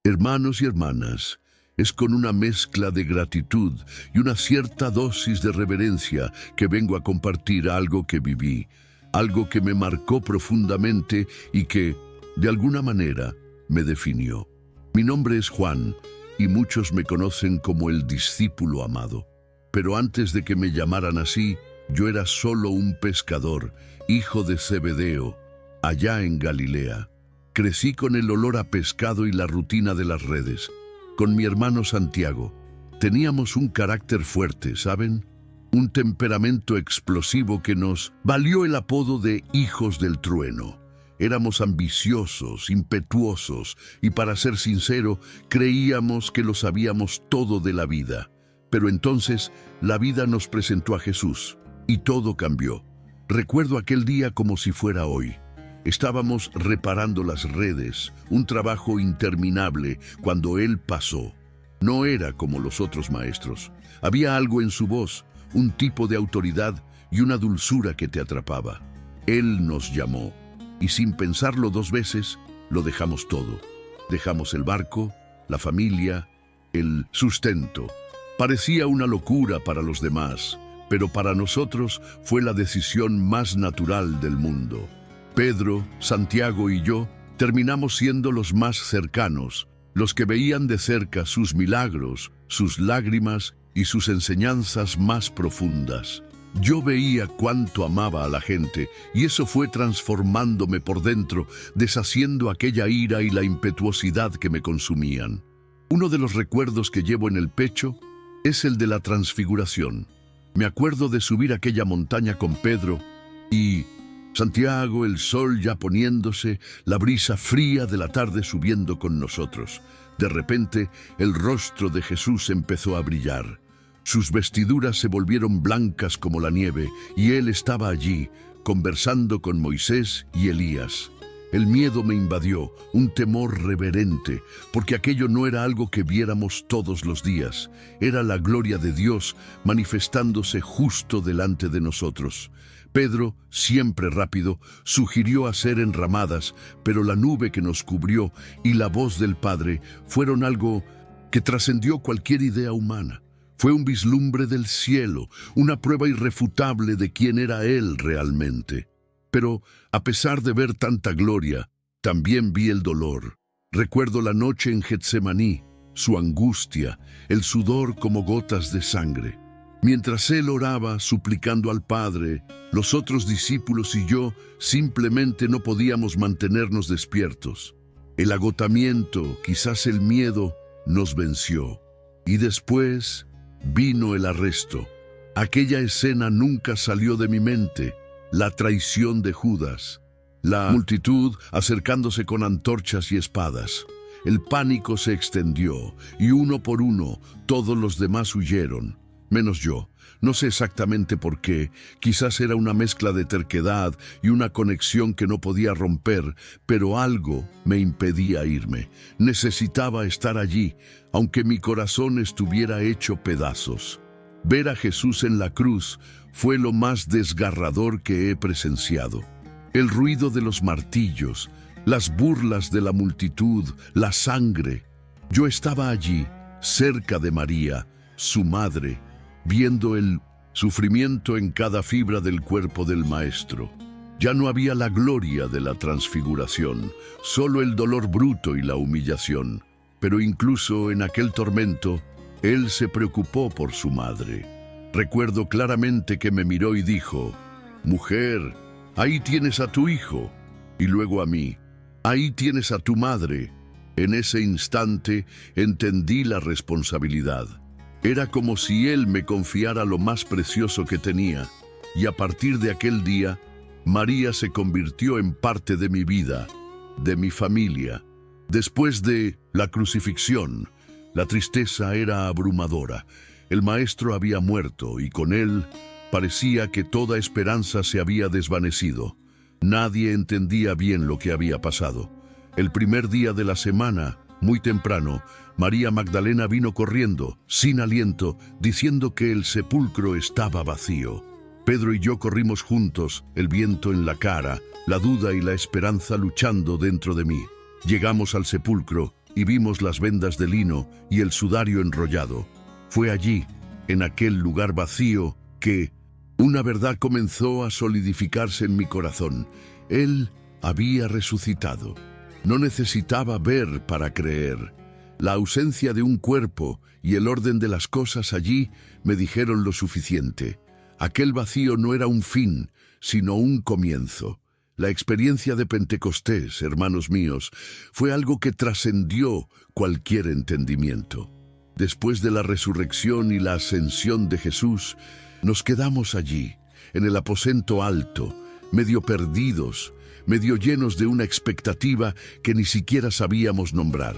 Hermanos y hermanas, es con una mezcla de gratitud y una cierta dosis de reverencia que vengo a compartir algo que viví, algo que me marcó profundamente y que, de alguna manera, me definió. Mi nombre es Juan y muchos me conocen como el discípulo amado. Pero antes de que me llamaran así, yo era solo un pescador, hijo de Zebedeo, allá en Galilea. Crecí con el olor a pescado y la rutina de las redes. Con mi hermano Santiago. Teníamos un carácter fuerte, ¿saben? Un temperamento explosivo que nos valió el apodo de hijos del trueno. Éramos ambiciosos, impetuosos y, para ser sincero, creíamos que lo sabíamos todo de la vida. Pero entonces la vida nos presentó a Jesús y todo cambió. Recuerdo aquel día como si fuera hoy. Estábamos reparando las redes, un trabajo interminable, cuando Él pasó. No era como los otros maestros. Había algo en su voz, un tipo de autoridad y una dulzura que te atrapaba. Él nos llamó, y sin pensarlo dos veces, lo dejamos todo. Dejamos el barco, la familia, el sustento. Parecía una locura para los demás, pero para nosotros fue la decisión más natural del mundo. Pedro, Santiago y yo terminamos siendo los más cercanos, los que veían de cerca sus milagros, sus lágrimas y sus enseñanzas más profundas. Yo veía cuánto amaba a la gente y eso fue transformándome por dentro, deshaciendo aquella ira y la impetuosidad que me consumían. Uno de los recuerdos que llevo en el pecho es el de la transfiguración. Me acuerdo de subir aquella montaña con Pedro y Santiago, el sol ya poniéndose, la brisa fría de la tarde subiendo con nosotros. De repente, el rostro de Jesús empezó a brillar. Sus vestiduras se volvieron blancas como la nieve y Él estaba allí, conversando con Moisés y Elías. El miedo me invadió, un temor reverente, porque aquello no era algo que viéramos todos los días. Era la gloria de Dios manifestándose justo delante de nosotros. Pedro, siempre rápido, sugirió hacer enramadas, pero la nube que nos cubrió y la voz del Padre fueron algo que trascendió cualquier idea humana. Fue un vislumbre del cielo, una prueba irrefutable de quién era Él realmente. Pero, a pesar de ver tanta gloria, también vi el dolor. Recuerdo la noche en Getsemaní, su angustia, el sudor como gotas de sangre. Mientras Él oraba, suplicando al Padre, los otros discípulos y yo simplemente no podíamos mantenernos despiertos. El agotamiento, quizás el miedo, nos venció. Y después vino el arresto. Aquella escena nunca salió de mi mente. La traición de Judas, la multitud acercándose con antorchas y espadas. El pánico se extendió y uno por uno todos los demás huyeron, menos yo. No sé exactamente por qué, quizás era una mezcla de terquedad y una conexión que no podía romper, pero algo me impedía irme. Necesitaba estar allí, aunque mi corazón estuviera hecho pedazos. Ver a Jesús en la cruz fue lo más desgarrador que he presenciado. El ruido de los martillos, las burlas de la multitud, la sangre. Yo estaba allí, cerca de María, su madre, viendo el sufrimiento en cada fibra del cuerpo del Maestro. Ya no había la gloria de la transfiguración, solo el dolor bruto y la humillación. Pero incluso en aquel tormento, Él se preocupó por su madre. Recuerdo claramente que me miró y dijo: «Mujer, ahí tienes a tu hijo». Y luego a mí: «Ahí tienes a tu madre». En ese instante entendí la responsabilidad. Era como si Él me confiara lo más precioso que tenía. Y a partir de aquel día, María se convirtió en parte de mi vida, de mi familia. Después de la crucifixión, la tristeza era abrumadora. El Maestro había muerto y con Él parecía que toda esperanza se había desvanecido. Nadie entendía bien lo que había pasado. El primer día de la semana, muy temprano, María Magdalena vino corriendo, sin aliento, diciendo que el sepulcro estaba vacío. Pedro y yo corrimos juntos, el viento en la cara, la duda y la esperanza luchando dentro de mí. Llegamos al sepulcro y vimos las vendas de lino y el sudario enrollado. Fue allí, en aquel lugar vacío, que una verdad comenzó a solidificarse en mi corazón. Él había resucitado. No necesitaba ver para creer. La ausencia de un cuerpo y el orden de las cosas allí me dijeron lo suficiente. Aquel vacío no era un fin, sino un comienzo. La experiencia de Pentecostés, hermanos míos, fue algo que trascendió cualquier entendimiento. Después de la resurrección y la ascensión de Jesús, nos quedamos allí, en el aposento alto, medio perdidos, medio llenos de una expectativa que ni siquiera sabíamos nombrar.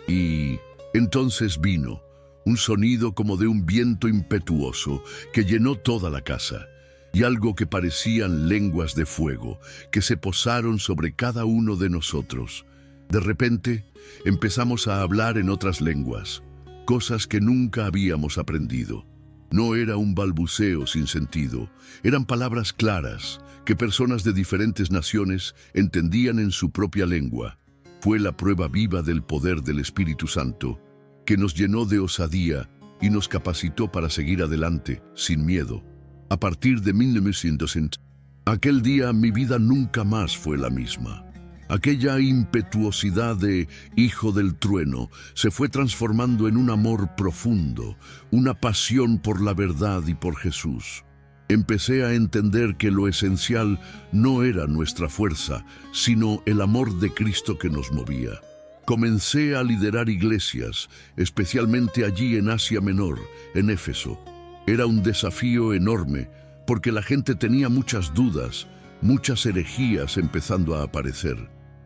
Y entonces vino un sonido como de un viento impetuoso que llenó toda la casa, y algo que parecían lenguas de fuego que se posaron sobre cada uno de nosotros. De repente, empezamos a hablar en otras lenguas, cosas que nunca habíamos aprendido. No era un balbuceo sin sentido, eran palabras claras que personas de diferentes naciones entendían en su propia lengua. Fue la prueba viva del poder del Espíritu Santo, que nos llenó de osadía y nos capacitó para seguir adelante, sin miedo. A partir de 1900, aquel día mi vida nunca más fue la misma. Aquella impetuosidad de hijo del trueno se fue transformando en un amor profundo, una pasión por la verdad y por Jesús. Empecé a entender que lo esencial no era nuestra fuerza, sino el amor de Cristo que nos movía. Comencé a liderar iglesias, especialmente allí en Asia Menor, en Éfeso. Era un desafío enorme, porque la gente tenía muchas dudas, muchas herejías empezando a aparecer.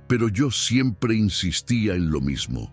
Pero yo siempre insistía en lo mismo.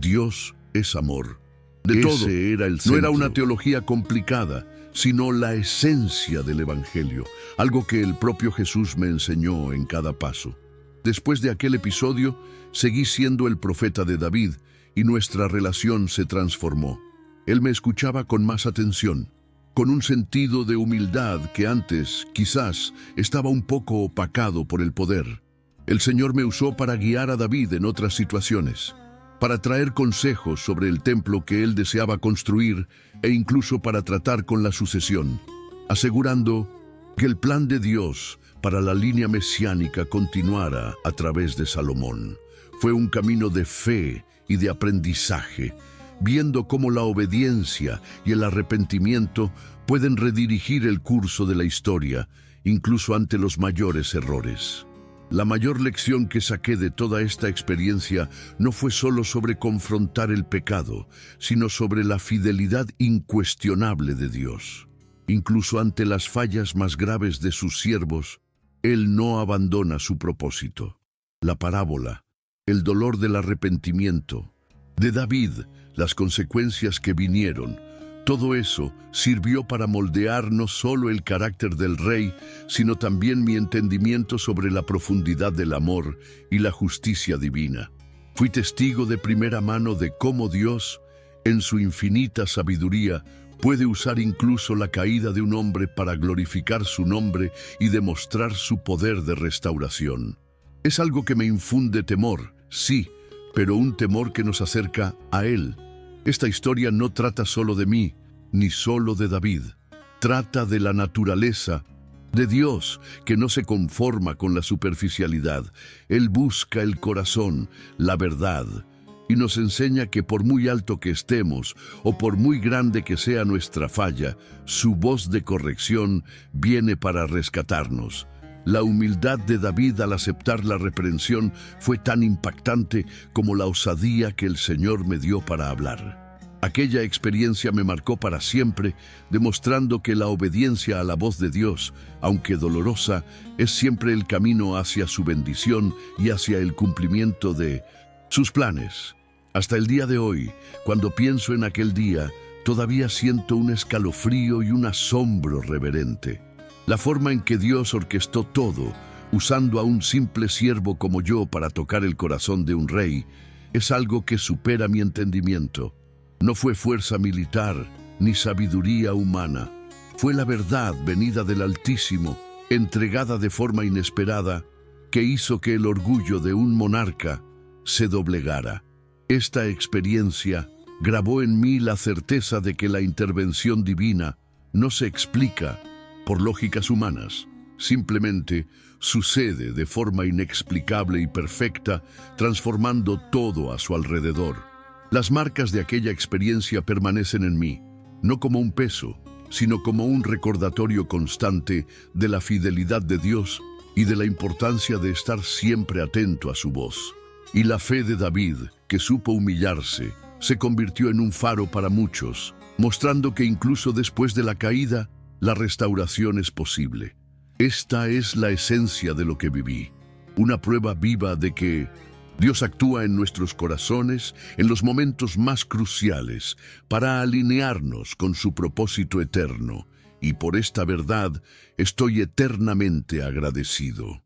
Dios es amor. De todo era el centro. No era una teología complicada, sino la esencia del Evangelio, algo que el propio Jesús me enseñó en cada paso. Después de aquel episodio, seguí siendo el profeta de David y nuestra relación se transformó. Él me escuchaba con más atención, con un sentido de humildad que antes, quizás, estaba un poco opacado por el poder. El Señor me usó para guiar a David en otras situaciones, para traer consejos sobre el templo que él deseaba construir e incluso para tratar con la sucesión, asegurando que el plan de Dios para la línea mesiánica continuara a través de Salomón. Fue un camino de fe y de aprendizaje, viendo cómo la obediencia y el arrepentimiento pueden redirigir el curso de la historia, incluso ante los mayores errores. La mayor lección que saqué de toda esta experiencia no fue solo sobre confrontar el pecado, sino sobre la fidelidad incuestionable de Dios. Incluso ante las fallas más graves de sus siervos, Él no abandona su propósito. La parábola, el dolor del arrepentimiento, de David, las consecuencias que vinieron, todo eso sirvió para moldear no solo el carácter del rey, sino también mi entendimiento sobre la profundidad del amor y la justicia divina. Fui testigo de primera mano de cómo Dios, en su infinita sabiduría, puede usar incluso la caída de un hombre para glorificar su nombre y demostrar su poder de restauración. Es algo que me infunde temor, sí, pero un temor que nos acerca a Él. Esta historia no trata solo de mí, ni solo de David. Trata de la naturaleza de Dios, que no se conforma con la superficialidad. Él busca el corazón, la verdad, y nos enseña que por muy alto que estemos, o por muy grande que sea nuestra falla, su voz de corrección viene para rescatarnos. La humildad de David al aceptar la reprensión fue tan impactante como la osadía que el Señor me dio para hablar. Aquella experiencia me marcó para siempre, demostrando que la obediencia a la voz de Dios, aunque dolorosa, es siempre el camino hacia su bendición y hacia el cumplimiento de sus planes. Hasta el día de hoy, cuando pienso en aquel día, todavía siento un escalofrío y un asombro reverente. La forma en que Dios orquestó todo, usando a un simple siervo como yo para tocar el corazón de un rey, es algo que supera mi entendimiento. No fue fuerza militar ni sabiduría humana. Fue la verdad venida del Altísimo, entregada de forma inesperada, que hizo que el orgullo de un monarca se doblegara. Esta experiencia grabó en mí la certeza de que la intervención divina no se explica por lógicas humanas, simplemente sucede de forma inexplicable y perfecta, transformando todo a su alrededor. Las marcas de aquella experiencia permanecen en mí, no como un peso, sino como un recordatorio constante de la fidelidad de Dios y de la importancia de estar siempre atento a su voz. Y la fe de David, que supo humillarse, se convirtió en un faro para muchos, mostrando que incluso después de la caída, la restauración es posible. Esta es la esencia de lo que viví, una prueba viva de que Dios actúa en nuestros corazones en los momentos más cruciales para alinearnos con su propósito eterno, y por esta verdad estoy eternamente agradecido.